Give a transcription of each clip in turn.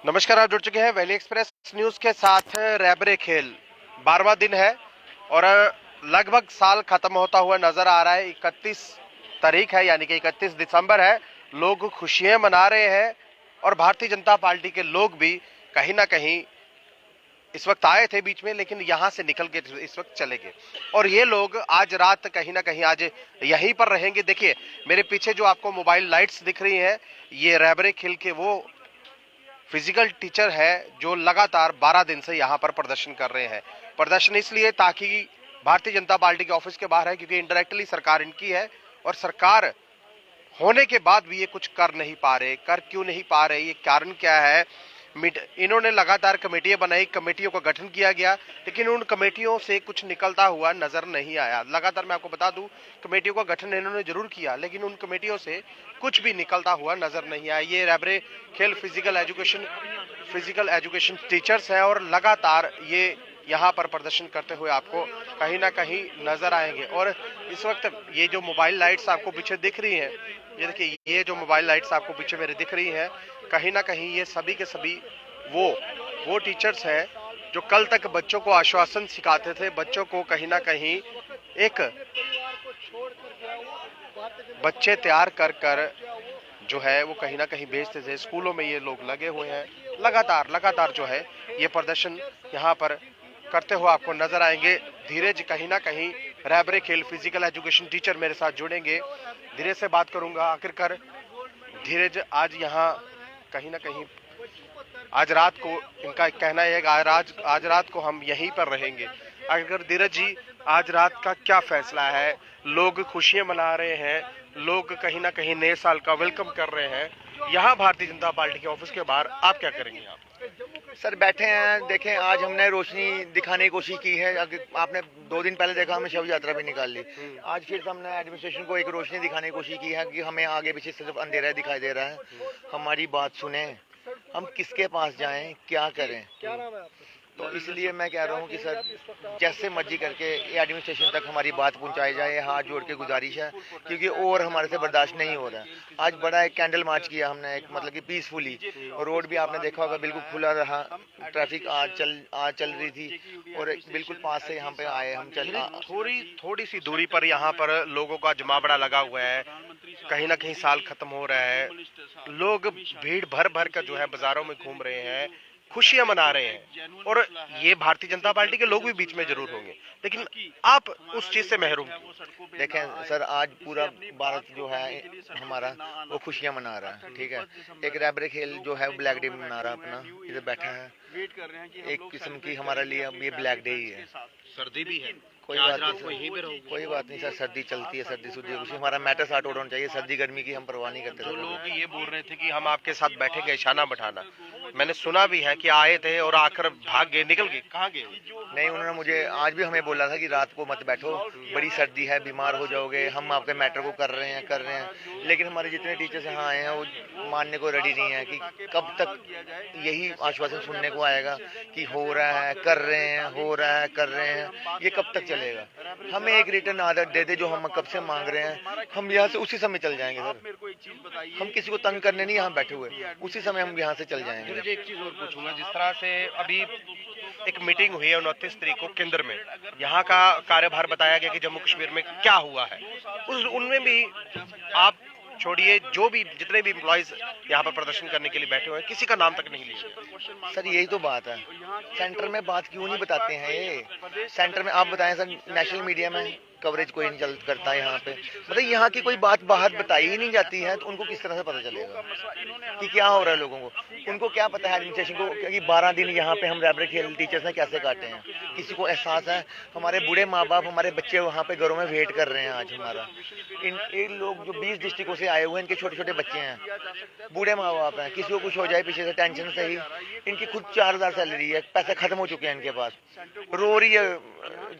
नमस्कार, आप जुड़ चुके हैं वैली एक्सप्रेस न्यूज के साथ। रैबरे खेल 12वां दिन है और लगभग साल खत्म होता हुआ नजर आ रहा है। 31 तारीख है, यानी कि 31 दिसंबर है। लोग खुशियां मना रहे हैं और भारतीय जनता पार्टी के लोग भी कहीं ना कहीं इस वक्त आए थे बीच में, लेकिन यहां से निकल के इस वक्त चले गए। और ये लोग आज रात कहीं ना कहीं आज यहीं पर रहेंगे। देखिए, मेरे पीछे जो आपको मोबाइल लाइट्स दिख रही हैं, ये रैबरे खेल के वो फिजिकल टीचर है जो लगातार 12 दिन से यहां पर प्रदर्शन कर रहे हैं। प्रदर्शन इसलिए ताकि भारतीय जनता पार्टी के ऑफिस के बाहर है, क्योंकि इनडायरेक्टली सरकार इनकी है और सरकार होने के बाद भी ये कुछ कर नहीं पा रहे। कर क्यों नहीं पा रहे, ये कारण क्या है? इन्होंने लगातार कमेटियां बनाई, कमेटियों का गठन किया गया, लेकिन उन कमेटियों से कुछ निकलता हुआ नजर नहीं आया। लगातार मैं आपको बता दूं, कमेटियों का गठन इन्होंने जरूर किया, लेकिन उन कमेटियों से कुछ भी निकलता हुआ नजर नहीं आया। ये रैबरे खेल फिजिकल एजुकेशन टीचर्स है और लगातार ये यहाँ पर प्रदर्शन करते हुए आपको कहीं ना कहीं नजर आएंगे। और इस वक्त ये जो मोबाइल लाइट्स आपको पीछे दिख रही हैं, ये देखिए, ये जो मोबाइल लाइट्स आपको पीछे मेरे दिख रही हैं, कहीं ना कहीं ये सभी के सभी वो टीचर्स हैं जो कल तक बच्चों को आश्वासन सिखाते थे, बच्चों को कहीं ना कहीं एक बच्चे तैयार कर कर जो है वो कहीं ना कहीं भेजते थे। स्कूलों में ये लोग लगे हुए हैं, लगातार जो है ये प्रदर्शन यहाँ पर करते हुए आपको नजर आएंगे। धीरज कहीं ना कहीं रैबरे खेल फिजिकल एजुकेशन टीचर मेरे साथ जुड़ेंगे, धीरज से बात करूंगा। आखिरकार धीरज, आज यहाँ कहीं ना कहीं आज रात को इनका कहना है कि आज रात को हम यहीं पर रहेंगे। अगर धीरज जी, आज रात का क्या फैसला है? लोग खुशियां मना रहे हैं, लोग कहीं ना कहीं नए साल का वेलकम कर रहे हैं। यहाँ भारतीय जनता पार्टी के ऑफिस के बाहर आप क्या करेंगे? आप सर बैठे हैं, देखें आज हमने रोशनी दिखाने की कोशिश की है। आपने 2 दिन पहले देखा, हमने शव यात्रा भी निकाल ली। आज फिर से हमने एडमिनिस्ट्रेशन को एक रोशनी दिखाने की कोशिश की है कि हमें आगे पीछे सिर्फ अंधेरा दिखाई दे रहा है। हमारी बात सुने, हम किसके पास जाएं, क्या करें। तो इसलिए मैं कह रहा हूँ कि सर जैसे मर्जी करके ये एडमिनिस्ट्रेशन तक हमारी बात पहुंचाई जाए, हाथ जोड़ के गुजारिश है, क्योंकि और हमारे से बर्दाश्त नहीं हो रहा है। आज बड़ा एक कैंडल मार्च किया हमने, एक मतलब कि पीसफुली। रोड भी आपने देखा होगा बिल्कुल खुला रहा, ट्रैफिक आज चल रही थी और बिल्कुल पास से यहाँ पे आए हम थोड़ी सी दूरी पर यहाँ पर लोगों का जमावड़ा लगा हुआ है। कहीं ना कहीं साल खत्म हो रहा है, लोग भीड़ भर भर कर जो है बाजारों में घूम रहे हैं, खुशियां मना रहे हैं। और ये भारतीय जनता पार्टी के लोग भी बीच में जरूर होंगे, लेकिन आप उस चीज से महरूम। देखें सर, आज पूरा भारत जो है हमारा वो खुशियां मना रहा है, ठीक है। एक रैबरे खेल जो है ब्लैक डे मना रहा है, अपना इधर बैठा है। एक किस्म की हमारे लिए अब ये ब्लैक डे ही है। सर्दी भी है, कोई बात नहीं सर, सर्दी चलती है, सर्दी सुधी उसी हमारा मैटर साथ होना चाहिए। सर्दी गर्मी की हम परवाह नहीं करते। जो लोग ये बोल रहे थे कि हम आपके साथ बैठेंगे, शाना बैठाना, मैंने सुना भी है कि आए थे और आकर भाग गए, निकल गए। कहाँ गए? नहीं, उन्होंने मुझे आज भी हमें बोला था कि रात को मत बैठो, बड़ी सर्दी है, बीमार हो जाओगे, हम आपके मैटर को कर रहे हैं। लेकिन हमारे जितने टीचर्स यहाँ आए हैं वो मानने को रेडी नहीं है कि कब तक यही आश्वासन सुनने को आएगा कि हो रहा है, कर रहे हैं, हो रहा है, कर रहे हैं। ये कब तक चलेगा? हमें एक रिटर्न आदत दे दे जो हम कब से मांग रहे हैं, हम यहाँ से उसी समय चल जाएंगे सर। हम किसी को तंग करने नहीं यहाँ बैठे हुए, उसी समय हम यहाँ से चल जाएंगे। मुझे एक चीज और पूछूंगा, जिस तरह से अभी एक मीटिंग हुई है 29 तारीख को केंद्र में, यहाँ का कार्यभार बताया गया कि जम्मू कश्मीर में क्या हुआ है, उनमें भी आप छोड़िए, जो भी जितने भी एम्प्लॉइज यहाँ पर प्रदर्शन करने के लिए बैठे हुए हैं, किसी का नाम तक नहीं लिया। सर यही तो बात है, सेंटर में बात क्यों नहीं बताते हैं ये? सेंटर में आप बताएं सर, नेशनल मीडिया में कवरेज कोई नहीं करता यहाँ पे। मतलब यहाँ की कोई बात बाहर बताई ही नहीं जाती है, तो उनको किस तरह से पता चलेगा कि क्या हो रहा है लोगों को? उनको क्या पता है एडमिनिस्ट्रेशन को कि 12 दिन यहाँ पे हम रैबरे खेल टीचर्स ने कैसे काटे हैं? किसी को एहसास है? हमारे बूढ़े माँ बाप, हमारे बच्चे वहाँ पे घरों में वेट कर रहे हैं आज हमारा। इन लोग जो 20 डिस्ट्रिक्टों से आए हुए हैं, इनके छोटे छोटे बच्चे हैं, बूढ़े माँ बाप हैं, किसी को कुछ हो जाए पीछे से टेंशन से ही इनकी खुद 4000 सैलरी है, पैसे खत्म हो चुके हैं इनके पास। रो रही है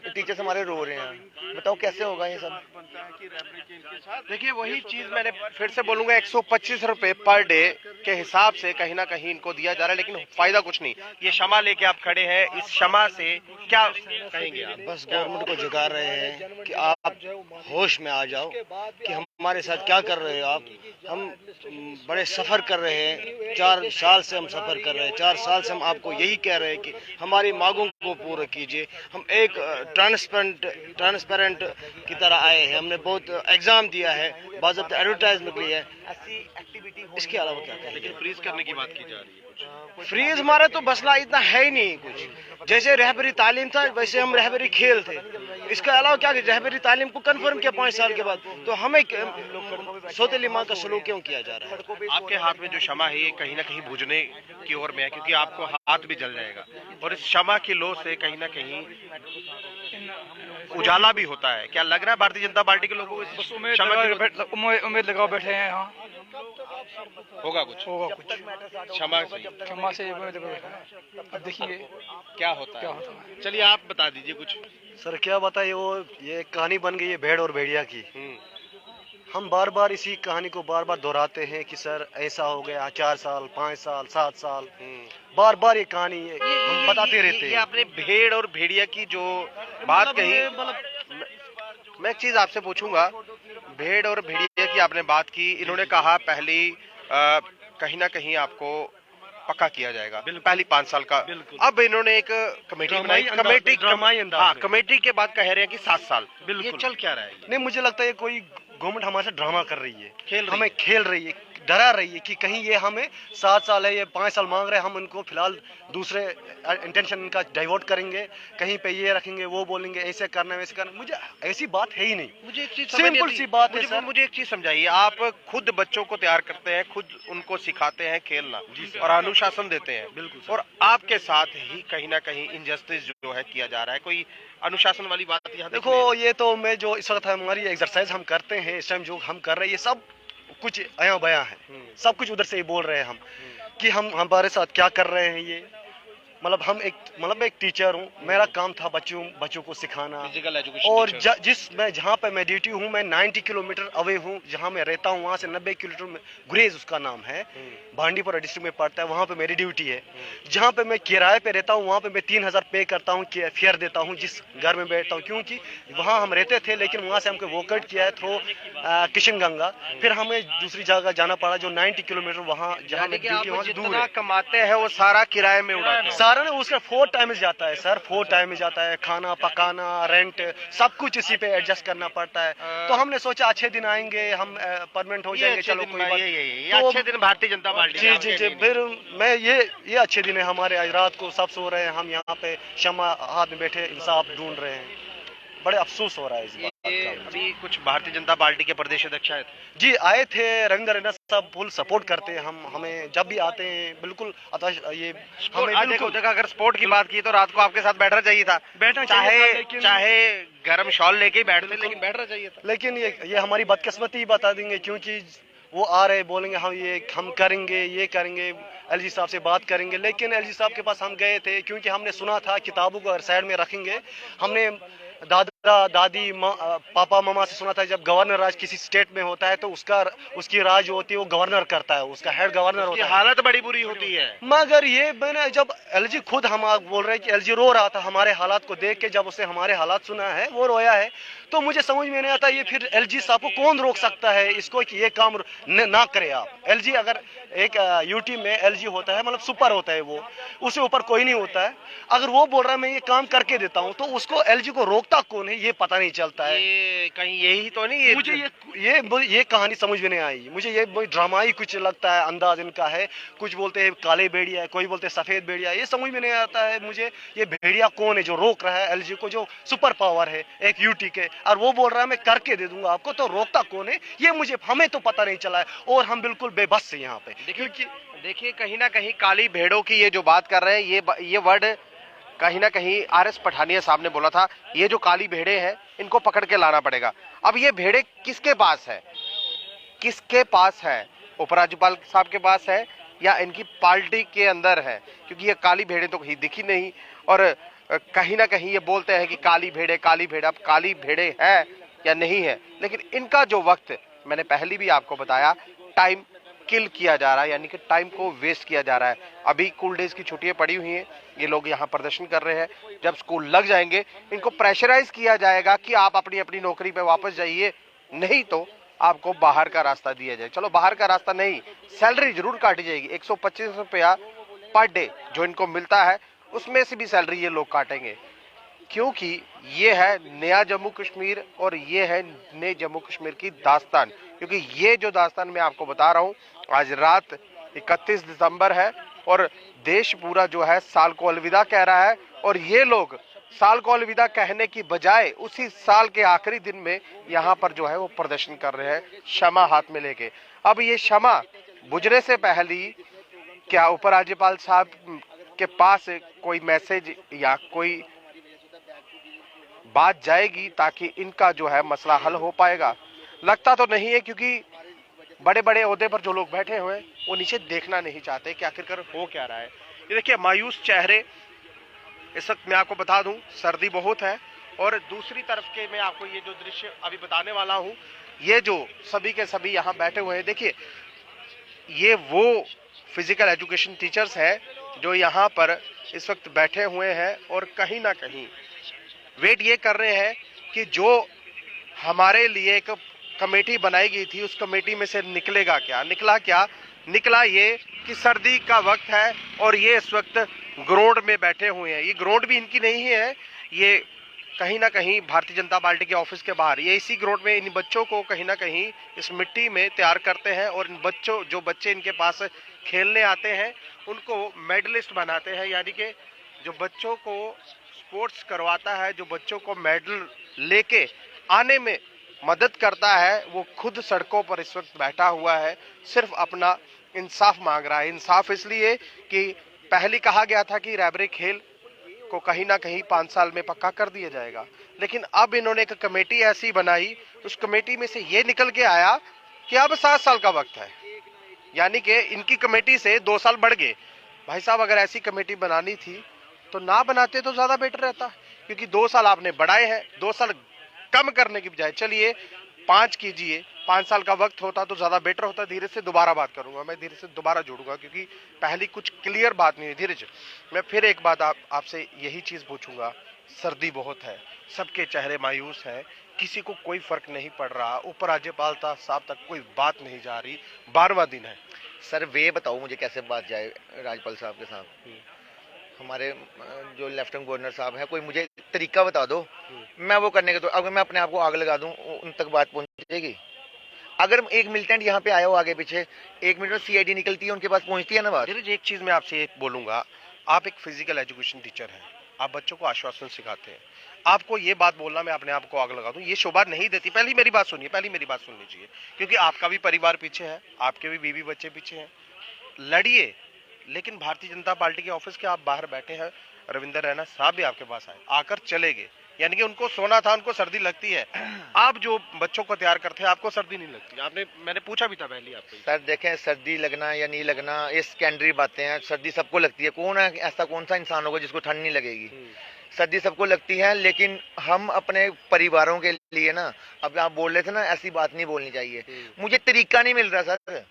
टीचर्स हमारे, रो रहे हैं। बताओ बताओ कैसे होगा ये सब। देखिए वही चीज मैंने फिर से बोलूंगा, 125 रुपए पर डे के हिसाब से कहीं ना कहीं इनको दिया जा रहा है, लेकिन फायदा कुछ नहीं। ये क्षमा लेके आप खड़े हैं, इस क्षमा से क्या कहेंगे आप? बस गवर्नमेंट को जगा रहे हैं कि आप होश में आ जाओ कि हमारे साथ क्या कर रहे हो आप। हम बड़े सफ़र कर रहे हैं, 4 साल से हम सफ़र कर रहे हैं, 4 साल से हम आपको यही कह रहे हैं कि हमारी मांगों को पूरा कीजिए। हम एक ट्रांसपेरेंट की तरह आए हैं, हमने बहुत एग्ज़ाम दिया है, बाज़ाब्ता एडवर्टाइजमेंट ली है, इसके अलावा क्या कहें। लेकिन फ्रीज करने की बात की जा रही है। फ्रीज हमारा तो मसला इतना है ही नहीं कुछ। जैसे रहबरी तालीम था वैसे हम रहबरी खेल थे, इसके अलावा क्या रहबरी तालीम को कंफर्म किया 5 साल के बाद, तो हमें सौतेली माँ का सलूक क्यों किया जा रहा है। आपके हाथ में जो क्षमा है ये कहीं ना कहीं बुझने की ओर में है, क्योंकि आपको हाथ भी जल जाएगा, और इस क्षमा की लो से कहीं ना कहीं उजाला भी होता है। क्या लग रहा है भारतीय जनता पार्टी के लोगों को इस क्षमा की लो- उम्मीद लगाओ बैठे हैं यहाँ, होगा कुछ क्षमा से? क्षमा से उम्मीद लगाओ बैठे हैं। अब देखिए क्या होता क्या है? होता है। चलिए आप बता दीजिए कुछ। सर क्या बताइए, वो ये कहानी बन गई है भेड़ और भेड़िया की। हम बार बार इसी कहानी को बार बार दोहराते हैं कि सर ऐसा हो गया, 4 साल 5 साल 7 साल, बार बार ये कहानी हम बताते रहते ये हैं। आपने भेड़ और भेड़िया की जो बात कही, मैं एक चीज आपसे पूछूंगा। भेड़ और भेड़िया की आपने बात की, इन्होंने कहा पहली कहीं ना कहीं आपको पक्का किया जाएगा, पहली 5 साल का। अब इन्होंने एक कमेटी बनाई, कमेटी के बाद कह रहे हैं कि 7 साल। ये चल क्या रहा है? नहीं, मुझे लगता है कोई गवर्नमेंट हमारे साथ ड्रामा कर रही है, खेल रही हमें खेल रही है, डरा रही है कि कहीं ये हमें 7 साल है, ये 5 साल मांग रहे हैं, हम उनको फिलहाल दूसरे इंटेंशन इनका डाइवर्ट करेंगे, कहीं पे ये रखेंगे, वो बोलेंगे ऐसे करना वैसे करना। मुझे ऐसी बात है ही नहीं। मुझे एक चीज सिंपल सी बात है सर। मुझे एक चीज समझाइए। आप खुद बच्चों को तैयार करते हैं, खुद उनको सिखाते हैं खेलना और अनुशासन देते हैं, बिल्कुल, और आपके साथ ही कहीं ना कहीं इनजस्टिस जो है किया जा रहा है। कोई अनुशासन वाली बात यहाँ देखो, ये तो मैं जो इस वक्त हमारी एक्सरसाइज हम करते हैं, इस टाइम जो हम कर रहे हैं, ये सब कुछ आया बया है, सब कुछ उधर से ही बोल रहे हैं हम कि हम हमारे साथ क्या कर रहे हैं। ये मतलब हम एक टीचर हूँ, मेरा काम था बच्चों को सिखाना, फिजिकल एजुकेशन, और जहाँ पे मैं ड्यूटी हूँ, मैं 90 किलोमीटर अवे हूँ, जहाँ मैं रहता हूँ वहाँ से 90 किलोमीटर में, गुरेज उसका नाम है, बांडीपुरा डिस्ट्रिक्ट में पड़ता है, वहाँ पे मेरी ड्यूटी है। जहाँ पे मैं किराए पे रहता हूँ वहाँ पे मैं 3000 पे करता हूँ, फेयर देता हूँ जिस घर में बैठता हूँ, क्योंकि वहाँ हम रहते थे, लेकिन वहाँ से हमको वॉकआउट किया है थ्रू किशनगंगा, फिर हमें दूसरी जगह जाना पड़ा जो 90 किलोमीटर वहाँ जहाँ मैं ड्यूटी वहाँ से दूर है। कमाते हैं वो सारा किराए में उड़ाते हैं। सारा ना उसका 4 टाइम जाता है सर, 4 टाइम जाता है, खाना पकाना, रेंट, सब कुछ इसी पे एडजस्ट करना पड़ता है। तो हमने सोचा अच्छे दिन आएंगे, हम परमानेंट हो जाएंगे, चलो कोई बात। ये अच्छे दिन भारतीय जनता पार्टी। जी, फिर मैं ये अच्छे दिन है हमारे। आज रात को सब सो रहे हैं, हम यहाँ पे क्षमा हाथ में बैठे इंसाफ ढूंढ रहे हैं। बड़े अफसोस हो रहा है इस बात का। अभी कुछ भारतीय जनता पार्टी के प्रदेश अध्यक्ष आए थे जी, आए थे, रंगर रैना सब फुल सपोर्ट करते हैं हमें जब भी आते हैं, बिल्कुल ये हमें बिल्कुल। देखो, अगर स्पोर्ट की बात की तो रात को आपके साथ बैठना चाहिए था, चाहे गर्म शॉल लेके ही बैठते, लेकिन बैठना चाहिए था। लेकिन ये हमारी बदकिस्मती ही बता देंगे, क्योंकि वो आ रहे बोलेंगे हम करेंगे, ये करेंगे, एलजी साहब से बात करेंगे। लेकिन एलजी साहब के पास हम गए थे, क्योंकि हमने सुना था किताबों को अगर साइड में रखेंगे। हमने दादा दादी पापा मामा से सुना था जब गवर्नर राज किसी स्टेट में होता है तो उसकी राज जो होती है वो गवर्नर करता है, उसका हेड गवर्नर होता है। हालत बड़ी बुरी होती है। मगर ये मैंने जब एलजी खुद हम बोल रहे हैं कि एलजी रो रहा था हमारे हालात को देख के, जब उसने हमारे हालात सुना है वो रोया है, तो मुझे समझ में नहीं आता ये फिर एलजी साहब को कौन रोक सकता है इसको कि ये काम ना करे आप। एलजी अगर एक यूटी में एलजी होता है, मतलब सुपर होता है, वो उससे ऊपर कोई नहीं होता है। अगर वो बोल रहा है मैं ये काम करके देता हूँ, तो उसको एलजी को रोकता कौन है ये पता नहीं चलता है। ये कहीं यही तो नहीं, मुझे ये कहानी समझ में नहीं आई। मुझे ये ड्रामा ही कुछ लगता है, अंदाज इनका है। कुछ बोलते हैं काले भेड़िया है, कोई बोलते हैं सफेद भेड़िया है, ये समझ में नहीं आता है मुझे। ये भेड़िया कौन है जो रोक रहा है एलजी को, जो सुपर पावर है एक यूटी के, और वो बोल रहा है मैं करके दे दूंगा आपको, तो रोकता कौन है ये हमें तो पता नहीं चला है, और हम बिल्कुल बेबस है यहाँ पे। देखिए कहीं ना कहीं काली भेड़ों की ये जो बात कर रहे हैं, ये वर्ड कहीं ना कहीं आरएस पठानिया साहब ने बोला था, ये जो काली भेड़े हैं इनको पकड़ के लाना पड़ेगा। अब ये भेड़े किसके पास है? उपराज्यपाल साहब के पास है या इनकी पार्टी के अंदर है? क्योंकि ये काली भेड़े तो कहीं दिखी नहीं, और कहीं ना कहीं ये बोलते हैं कि काली भेड़े काली भेड़। अब काली भेड़े है या नहीं है, लेकिन इनका जो वक्त, मैंने पहले भी आपको बताया, टाइम किल किया जा रहा है, यानी कि टाइम को वेस्ट किया जा रहा है। अभी कूल डेज की छुट्टियां पड़ी हुई हैं, ये लोग यहाँ प्रदर्शन कर रहे हैं। जब स्कूल लग जाएंगे इनको प्रेशराइज किया जाएगा कि आप अपनी अपनी नौकरी पे वापस जाइए, नहीं तो आपको बाहर का रास्ता दिया जाए। चलो बाहर का रास्ता नहीं, सैलरी जरूर काटी जाएगी। 125 रुपया पर डे जो इनको मिलता है उसमें से भी सैलरी ये लोग काटेंगे, क्योंकि ये है नया जम्मू कश्मीर और ये है नए जम्मू कश्मीर की दास्तान। क्योंकि ये जो दास्तान मैं आपको बता रहा हूँ, आज रात 31 दिसंबर है और देश पूरा जो है साल को अलविदा कह रहा है, और ये लोग साल को अलविदा कहने की बजाय उसी साल के आखिरी दिन में यहाँ पर जो है वो प्रदर्शन कर रहे हैं, क्षमा हाथ में लेके। अब ये क्षमा बुझने से पहले क्या उपराज्यपाल साहब के पास कोई मैसेज या कोई बात जाएगी ताकि इनका जो है मसला हल हो पाएगा? लगता तो नहीं है, क्योंकि बड़े बड़े ओहदे पर जो लोग बैठे हुए हैं वो नीचे देखना नहीं चाहते कि आखिरकार हो क्या रहा है। ये देखिए मायूस चेहरे। इस वक्त मैं आपको बता दूं सर्दी बहुत है, और दूसरी तरफ के मैं आपको ये जो दृश्य अभी बताने वाला हूं, ये जो सभी के सभी यहाँ बैठे हुए हैं, देखिए ये वो फिजिकल एजुकेशन टीचर्स हैं जो यहाँ पर इस वक्त बैठे हुए हैं और कहीं ना कहीं वेट ये कर रहे हैं कि जो हमारे लिए एक कमेटी बनाई गई थी उस कमेटी में से निकलेगा क्या। निकला ये कि सर्दी का वक्त है और ये इस वक्त ग्राउंड में बैठे हुए हैं। ये ग्राउंड भी इनकी नहीं है, ये कहीं ना कहीं भारतीय जनता पार्टी के ऑफिस के बाहर, ये इसी ग्राउंड में इन बच्चों को कहीं ना कहीं इस मिट्टी में तैयार करते हैं, और इन बच्चों जो बच्चे इनके पास खेलने आते हैं उनको मेडलिस्ट बनाते हैं। यानी कि जो बच्चों को स्पोर्ट्स करवाता है, जो बच्चों को मेडल लेके आने में मदद करता है, वो खुद सड़कों पर इस वक्त बैठा हुआ है, सिर्फ अपना इंसाफ मांग रहा है। इंसाफ इसलिए कि पहले कहा गया था कि रैबरे खेल को कहीं ना कहीं 5 साल में पक्का कर दिया जाएगा, लेकिन अब इन्होंने एक कमेटी ऐसी बनाई, उस कमेटी में से ये निकल के आया कि अब 7 साल का वक्त है, यानी कि इनकी कमेटी से 2 साल बढ़ गए। भाई साहब, अगर ऐसी कमेटी बनानी थी तो ना बनाते तो ज्यादा बेटर रहता, क्योंकि 2 साल आपने बढ़ाए हैं, 2 साल कम करने की बजाय चलिए 5 कीजिए, 5 साल का वक्त होता तो ज्यादा बेटर होता। धीरे से दोबारा बात करूंगा, मैं धीरे से दोबारा जोड़ूंगा, क्योंकि पहली कुछ क्लियर बात नहीं हुई। धीरज, मैं फिर एक बात आपसे यही चीज पूछूंगा। सर्दी बहुत है, सबके चेहरे मायूस है, किसी को कोई फर्क नहीं पड़ रहा, उपराज्यपाल साहब तक कोई बात नहीं जा रही, 12वां दिन है। सर वे बताओ मुझे कैसे बात जाए राज्यपाल साहब के साथ, हमारे जो लेफ्टिनेंट गवर्नर साहब हैं, कोई मुझे तरीका बता दो, मैं वो करने के तो अगर मैं अपने आप को आग लगा दूं उन तक बात पहुंचेगी? अगर एक मिलिटेंट यहाँ पे आया हो आगे पीछे, 1 मिनट में सीआईडी निकलती है, उनके पास पहुंचती है ना बात। धीरज, एक चीज मैं आपसे बोलूंगा, आप एक फिजिकल एजुकेशन टीचर हैं, आप बच्चों को आश्वासन सिखाते हैं, आपको ये बात बोलना मैं अपने आप को आग लगा दूं ये शोभा नहीं देती। पहली मेरी बात सुनिए, पहली मेरी बात सुन लीजिए, क्योंकि आपका भी परिवार पीछे है, आपके भी बीवी बच्चे पीछे हैं, लड़िए, लेकिन भारतीय जनता पार्टी के ऑफिस के आप बाहर बैठे हैं, रविंदर रैना साहब भी आपके पास आए, आकर चले गए, यानी कि उनको सोना था, उनको सर्दी लगती है। आप जो बच्चों को तैयार करते हैं आपको सर्दी नहीं लगती? मैंने पूछा भी था पहले आपको। सर देखें, सर्दी लगना या नहीं लगना ये सेकेंडरी बातें हैं, सर्दी सबको लगती है। कौन है ऐसा, कौन सा इंसान होगा जिसको ठंड नहीं लगेगी? सर्दी सबको लगती है, लेकिन हम अपने परिवारों के लिए ना, अब आप बोल रहे थे ना ऐसी बात नहीं बोलनी चाहिए, मुझे तरीका नहीं मिल रहा सर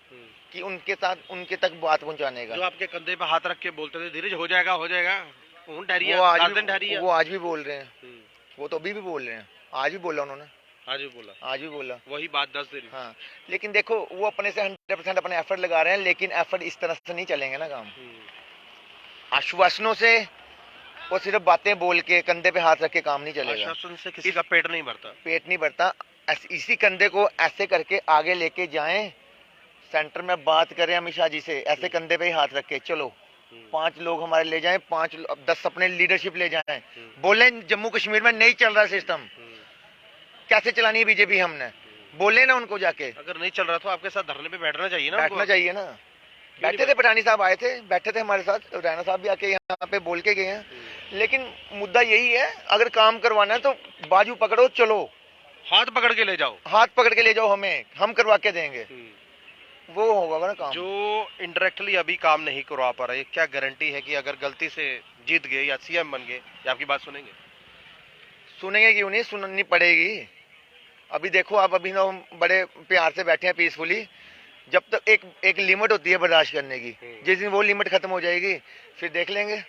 कि उनके साथ उनके तक बात पहुंचाने का। जो आपके कंधे पे हाथ रख के बोलते थे धीरज हो जाएगा हो जाएगा, वो आज भी बोल रहे हैं, वो तो अभी भी बोल रहे हैं, आज भी बोला उन्होंने, आज भी बोला वही बात 10 दिन। हाँ, लेकिन देखो वो अपने से 100% अपने एफर्ट लगा रहे हैं, लेकिन एफर्ट इस तरह से नहीं चलेंगे ना काम। आश्वासनों से और सिर्फ बातें बोल के कंधे पे हाथ रख के काम नहीं चलेगा। आश्वासन से किसी का पेट नहीं भरता। इसी कंधे को ऐसे करके आगे लेके जाएं, सेंटर में बात करें अमित शाह जी से, ऐसे कंधे पे ही हाथ रख के चलो, 5 लोग हमारे ले जाएं, 10 अपने लीडरशिप ले जाएं, बोले जम्मू कश्मीर में नहीं चल रहा सिस्टम, कैसे चलानी है बीजेपी, हमने बोले ना उनको जाके। अगर नहीं चल रहा तो आपके साथ धरने पे बैठना चाहिए ना, बैठना चाहिए ना। बैठे थे, पठानी साहब आए थे, बैठे थे हमारे साथ, रैना साहब भी आके यहाँ पे बोल के गए हैं, लेकिन मुद्दा यही है, अगर काम करवाना है तो बाजू पकड़ो, चलो, हाथ पकड़ के ले जाओ, हाथ पकड़ के ले जाओ, हमें हम करवा के देंगे। वो होगा ना काम। जो इनडायरेक्टली अभी काम नहीं करवा पा रहे, क्या गारंटी है कि अगर गलती से जीत गए या सीएम बन गए या आपकी बात सुनेंगे? सुनेंगे क्यों नहीं, सुननी पड़ेगी। अभी देखो आप अभी ना बड़े प्यार से बैठे हैं पीसफुली। जब तक एक लिमिट होती है बर्दाश्त करने की, जिस दिन वो लिमिट खत्म हो जाएगी फिर देख लेंगे।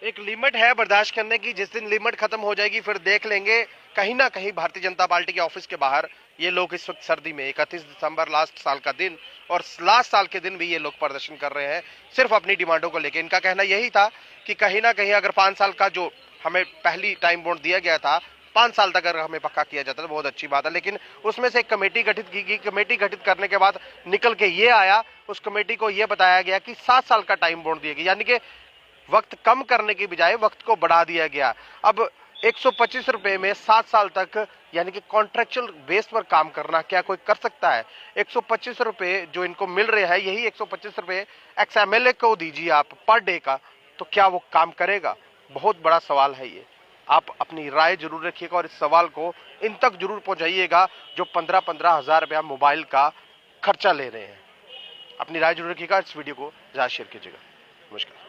एक लिमिट है बर्दाश्त करने की, जिस दिन लिमिट खत्म हो जाएगी फिर देख लेंगे। कहीं ना कहीं भारतीय जनता पार्टी के ऑफिस के बाहर ये लोग इस वक्त सर्दी में 31 दिसंबर लास्ट साल का दिन और लास्ट साल के दिन भी ये लोग प्रदर्शन कर रहे हैं सिर्फ अपनी डिमांडों को लेकर। इनका कहना यही था कि कहीं ना कहीं अगर 5 साल का जो हमें पहली टाइम बॉन्ड दिया गया था 5 साल तक अगर हमें पक्का किया जाता तो बहुत अच्छी बात है, लेकिन उसमें से एक कमेटी गठित की गई। कमेटी गठित करने के बाद निकल के ये आया, उस कमेटी को ये बताया गया कि 7 साल का टाइम बॉन्ड दिया गया, यानी कि वक्त कम करने की बजाय वक्त को बढ़ा दिया गया। अब 125 रुपए में 7 साल तक यानी कि कॉन्ट्रेक्चुअल बेस पर काम करना क्या कोई कर सकता है? 125 रुपए जो इनको मिल रहे हैं, यही 125 रुपए एक्स एमएलए को दीजिए आप पर डे का, तो क्या वो काम करेगा? बहुत बड़ा सवाल है ये। आप अपनी राय जरूर रखिएगा और इस सवाल को इन तक जरूर पहुंचाइएगा जो 15-15 हजार रुपया मोबाइल का खर्चा ले रहे हैं। अपनी राय जरूर रखिएगा, इस वीडियो को ज्यादा शेयर कीजिएगा। नमस्कार।